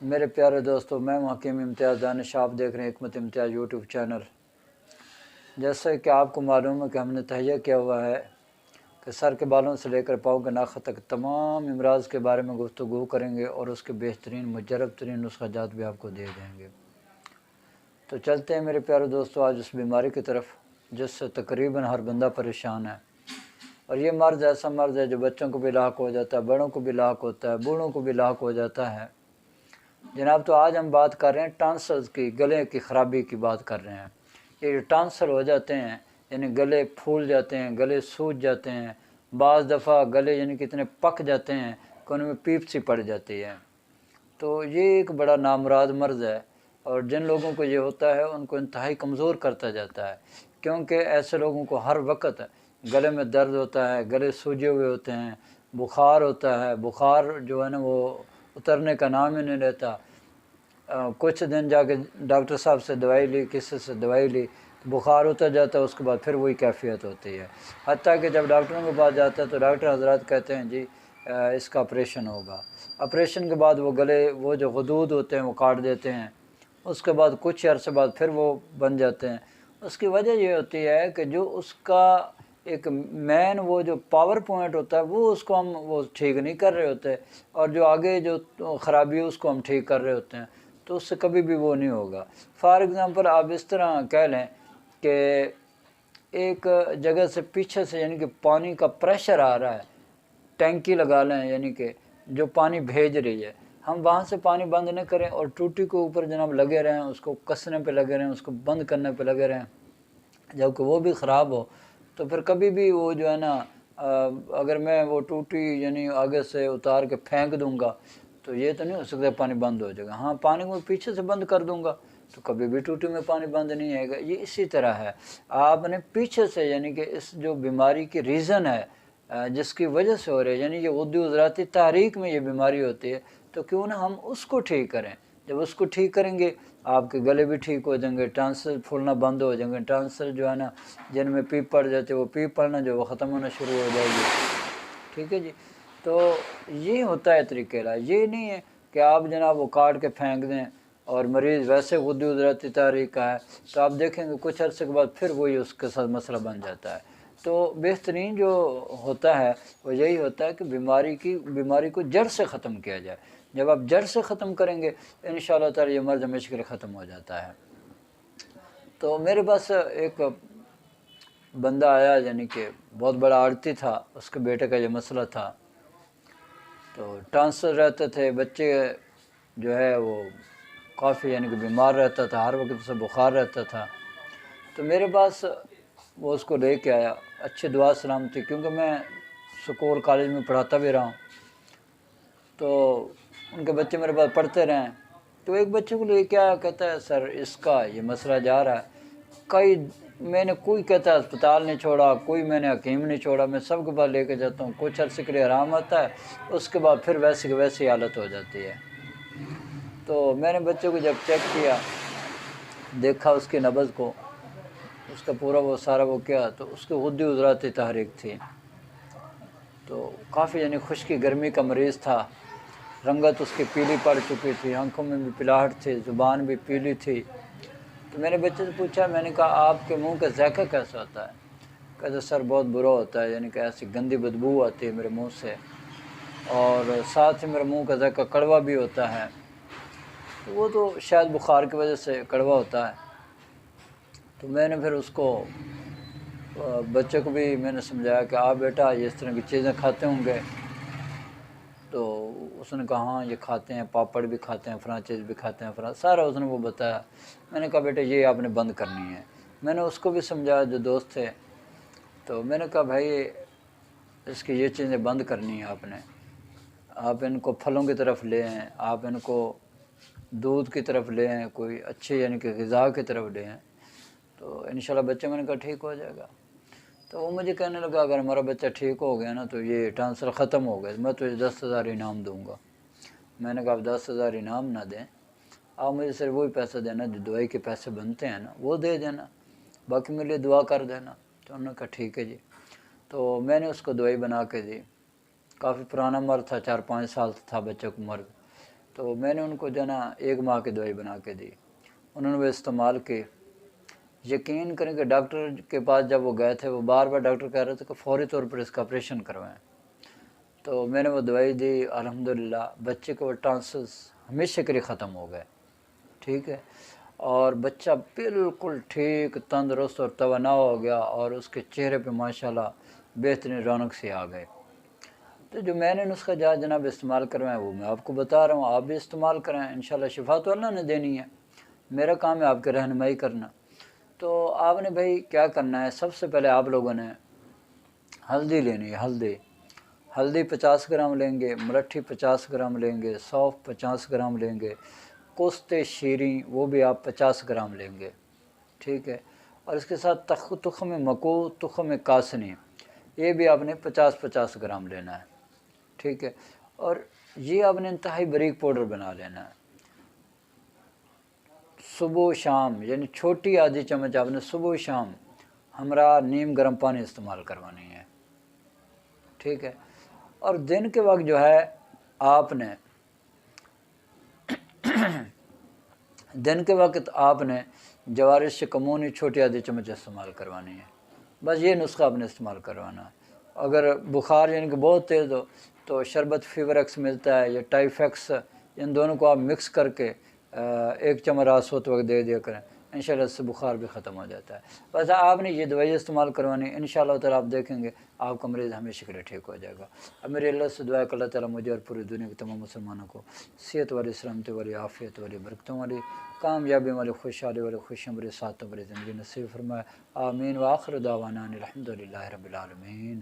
میرے پیارے دوستو، میں حکیم امتیاز دانش، آپ دیکھ رہے ہیں حکمت امتیاز یوٹیوب چینل۔ جیسے کہ آپ کو معلوم ہے کہ ہم نے تہیہ کیا ہوا ہے کہ سر کے بالوں سے لے کر پاؤں کے ناخن تک تمام امراض کے بارے میں گفتگو کریں گے اور اس کے بہترین مجرب ترین نسخہ جات بھی آپ کو دے دیں گے۔ تو چلتے ہیں میرے پیارے دوستو آج اس بیماری کی طرف جس سے تقریباً ہر بندہ پریشان ہے، اور یہ مرض ایسا مرض ہے جو بچوں کو بھی لاحق ہو جاتا ہے، بڑوں کو بھی لاحق ہوتا ہے، بوڑھوں کو بھی لاحق ہو جاتا ہے۔ جناب، تو آج ہم بات کر رہے ہیں ٹانسلز کی، گلے کی خرابی کی بات کر رہے ہیں۔ یہ جو ٹانسل ہو جاتے ہیں یعنی گلے پھول جاتے ہیں، گلے سوج جاتے ہیں، بعض دفعہ گلے یعنی کتنے پک جاتے ہیں کہ ان میں پیپ سی پڑ جاتی ہے، تو یہ ایک بڑا نامراد مرض ہے، اور جن لوگوں کو یہ ہوتا ہے ان کو انتہائی کمزور کرتا جاتا ہے، کیونکہ ایسے لوگوں کو ہر وقت گلے میں درد ہوتا ہے، گلے سوجے ہوئے ہوتے ہیں، بخار ہوتا ہے، بخار جو ہے نا وہ اترنے کا نام ہی نہیں لیتا۔ کچھ دن جا کے ڈاکٹر صاحب سے دوائی لی، کسی سے دوائی لی، بخار اتر جاتا ہے، اس کے بعد پھر وہی کیفیت ہوتی ہے، حتیٰ کہ جب ڈاکٹروں کے پاس جاتا ہے تو ڈاکٹر حضرات کہتے ہیں جی اس کا آپریشن ہوگا۔ آپریشن کے بعد وہ گلے وہ جو غدود ہوتے ہیں وہ کاٹ دیتے ہیں، اس کے بعد کچھ عرصے بعد پھر وہ بن جاتے ہیں۔ اس کی وجہ یہ ہوتی ہے کہ جو اس کا ایک مین وہ جو پاور پوائنٹ ہوتا ہے وہ اس کو ہم وہ ٹھیک نہیں کر رہے ہوتے، اور جو آگے جو خرابی ہے اس کو ہم ٹھیک کر رہے ہوتے ہیں، تو اس سے کبھی بھی وہ نہیں ہوگا۔ فار ایگزامپل آپ اس طرح کہہ لیں کہ ایک جگہ سے پیچھے سے یعنی کہ پانی کا پریشر آ رہا ہے، ٹینکی لگا لیں یعنی کہ جو پانی بھیج رہی ہے، ہم وہاں سے پانی بند نہ کریں اور ٹوٹی کے اوپر جناب لگے رہیں، اس کو کسنے پہ لگے رہیں، اس کو بند کرنے پہ لگے رہیں، جب کہ وہ بھی خراب ہو تو پھر کبھی بھی وہ جو ہے نا اگر میں وہ ٹوٹی یعنی آگے سے اتار کے پھینک دوں گا تو یہ تو نہیں ہو سکتا پانی بند ہو جائے گا۔ ہاں، پانی کو پیچھے سے بند کر دوں گا تو کبھی بھی ٹوٹی میں پانی بند نہیں آئے گا۔ یہ اسی طرح ہے، آپ نے پیچھے سے یعنی کہ اس جو بیماری کی ریزن ہے جس کی وجہ سے ہو رہے یعنی یہ غدے عضلاتی تحریک میں یہ بیماری ہوتی ہے، تو کیوں نہ ہم اس کو ٹھیک کریں۔ جب اس کو ٹھیک کریں گے آپ کے گلے بھی ٹھیک ہو جائیں گے، ٹانسل پھولنا بند ہو جائیں گے، ٹانسل جو ہے نا جن میں پیپ پڑ جاتے وہ پیپ پڑنا جو وہ ختم ہونا شروع ہو جائے گی۔ ٹھیک ہے جی، تو یہ ہوتا ہے طریقہ علاج، یہ نہیں ہے کہ آپ جناب وہ کاٹ کے پھینک دیں اور مریض ویسے غدے عضلاتی تحریک کا ہے تو آپ دیکھیں گے کچھ عرصے کے بعد پھر وہی اس کے ساتھ مسئلہ بن جاتا ہے۔ تو بہترین جو ہوتا ہے وہ یہی ہوتا ہے کہ بیماری کو جڑ سے ختم کیا جائے۔ جب آپ جڑ سے ختم کریں گے انشاءاللہ تعالی یہ مرض ہمیشہ کے لیے ختم ہو جاتا ہے۔ تو میرے پاس ایک بندہ آیا یعنی کہ بہت بڑا آڑتی تھا، اس کے بیٹے کا یہ مسئلہ تھا، تو ٹانسل رہتے تھے، بچے جو ہے وہ کافی یعنی کہ بیمار رہتا تھا، ہر وقت اسے بخار رہتا تھا، تو میرے پاس وہ اس کو لے کے آیا، اچھی دعا سلامتی، کیونکہ میں اسکول کالج میں پڑھاتا بھی رہا ہوں تو ان کے بچے میرے پاس پڑھتے رہے ہیں، تو ایک بچے کو لے کے آیا، کہتا ہے سر اس کا یہ مسئلہ جا رہا ہے، میں نے کوئی کہتا ہے اسپتال نہیں چھوڑا، کوئی میں نے حکیم نہیں چھوڑا، میں سب کے پاس لے کے جاتا ہوں، کچھ عرصے کے لیے آرام آتا ہے، اس کے بعد پھر ویسی کی ویسی حالت ہو جاتی ہے۔ تو میں نے بچے کو جب چیک کیا، دیکھا اس کی نبض کو، اس کا پورا وہ سارا وہ کیا، تو اس کے غدے عضلاتی تحریک تھی، تو کافی یعنی خشکی گرمی کا مریض تھا، رنگت اس کی پیلی پڑ چکی تھی، آنکھوں میں بھی پلاہٹ تھی، زبان بھی پیلی تھی۔ تو میں نے بچے سے پوچھا، میں نے کہا آپ کے منہ کا ذائقہ کیسا ہوتا ہے؟ کہتے سر بہت برا ہوتا ہے، یعنی کہ ایسی گندی بدبو آتی ہے میرے منہ سے، اور ساتھ ہی میرے منہ کا ذائقہ کڑوا بھی ہوتا ہے۔ تو وہ تو شاید بخار کی وجہ سے کڑوا ہوتا ہے۔ تو میں نے پھر اس کو بچے کو بھی میں نے سمجھایا کہ آپ بیٹا یہ اس طرح کی چیزیں کھاتے ہوں گے، تو اس نے کہا ہاں یہ کھاتے ہیں، پاپڑ بھی کھاتے ہیں، فلاں چیز بھی کھاتے ہیں، فلاں سارا اس نے وہ بتایا۔ میں نے کہا بیٹا یہ آپ نے بند کرنی ہے۔ میں نے اس کو بھی سمجھایا جو دوست تھے، تو میں نے کہا بھائی اس کی یہ چیزیں بند کرنی ہیں آپ ان کو پھلوں کی طرف لے آئیں، آپ ان کو دودھ کی طرف لے آئیں، کوئی اچھے یعنی کہ غذا کی طرف لے آئیں، تو انشاءاللہ بچے میں نے کہا ٹھیک ہو جائے گا۔ تو وہ مجھے کہنے لگا اگر ہمارا بچہ ٹھیک ہو گیا نا تو یہ ٹانسل ختم ہو گیا، میں تجھے 10,000 انعام دوں گا۔ میں نے کہا آپ 10,000 انعام نہ دیں، آپ مجھے صرف وہی پیسہ دینا جو دوائی کے پیسے بنتے ہیں نا وہ دے دینا، باقی میرے لیے دعا کر دینا۔ تو انہوں نے کہا ٹھیک ہے جی۔ تو میں نے اس کو دوائی بنا کے دی، کافی پرانا مرض تھا، 4-5 سال تھا بچے کو مرض، تو میں نے ان کو جو ہے نا 1 ماہ کی دوائی بنا کے دی، انہوں نے وہ استعمال کی۔ یقین کریں کہ ڈاکٹر کے پاس جب وہ گئے تھے، وہ بار بار ڈاکٹر کہہ رہے تھے کہ فوری طور پر اس کا آپریشن کروائیں۔ تو میں نے وہ دوائی دی، الحمدللہ بچے کو ٹانسلز ہمیشہ کے لیے ختم ہو گئے، ٹھیک ہے، اور بچہ بالکل ٹھیک تندرست اور توانا ہو گیا، اور اس کے چہرے پہ ماشاءاللہ بہترین رونق سے آ گئے۔ تو جو میں نے نسخہ جناب استعمال کروائیں وہ میں آپ کو بتا رہا ہوں، آپ بھی استعمال کریں، انشاءاللہ شفا تو اللہ نے دینی ہے، میرا کام ہے آپ کی رہنمائی کرنا۔ تو آپ نے بھائی کیا کرنا ہے، سب سے پہلے آپ لوگوں نے ہلدی لینی ہے، ہلدی 50 گرام لیں گے، ملٹھی 50 گرام لیں گے، سونف 50 گرام لیں گے، کست شیریں وہ بھی آپ 50 گرام لیں گے، ٹھیک ہے، اور اس کے ساتھ تخم مکو، تخم کاسنی، یہ بھی آپ نے 50 گرام لینا ہے، ٹھیک ہے، اور یہ آپ نے انتہائی باریک پاؤڈر بنا لینا ہے۔ صبح و شام یعنی چھوٹی آدھی چمچ آپ نے صبح و شام ہمراہ نیم گرم پانی استعمال کروانی ہے، ٹھیک ہے، اور دن کے وقت جو ہے آپ نے جوارش شکمونی چھوٹی آدھی چمچ استعمال کروانی ہے، بس یہ نسخہ آپ نے استعمال کروانا ہے۔ اگر بخار یعنی کہ بہت تیز ہو تو شربت فیور ایکس ملتا ہے یا ٹائیفیکس، ان دونوں کو آپ مکس کر کے 1 چمچ رات سوتے وقت دے دیا کریں، انشاءاللہ اس سے بخار بھی ختم ہو جاتا ہے۔ بس آپ نے یہ دوائی استعمال کروانی ہے، انشاءاللہ تعالیٰ آپ دیکھیں گے آپ کا مریض ہمیشہ کے لیے ٹھیک ہو جائے گا۔ اب میری اللہ سے دعا ہے کہ اللہ تعالیٰ مجھے اور پوری دنیا کے تمام مسلمانوں کو صحت والی، سلامتی والی، عافیت والی، برکتوں والی، کامیابی والی، خوشحالی والی، خوشیوں والی، سعادتوں والی زندگی نصیب فرمائے، آمین، وآخر دعوانا الحمدللہ رب العالمین۔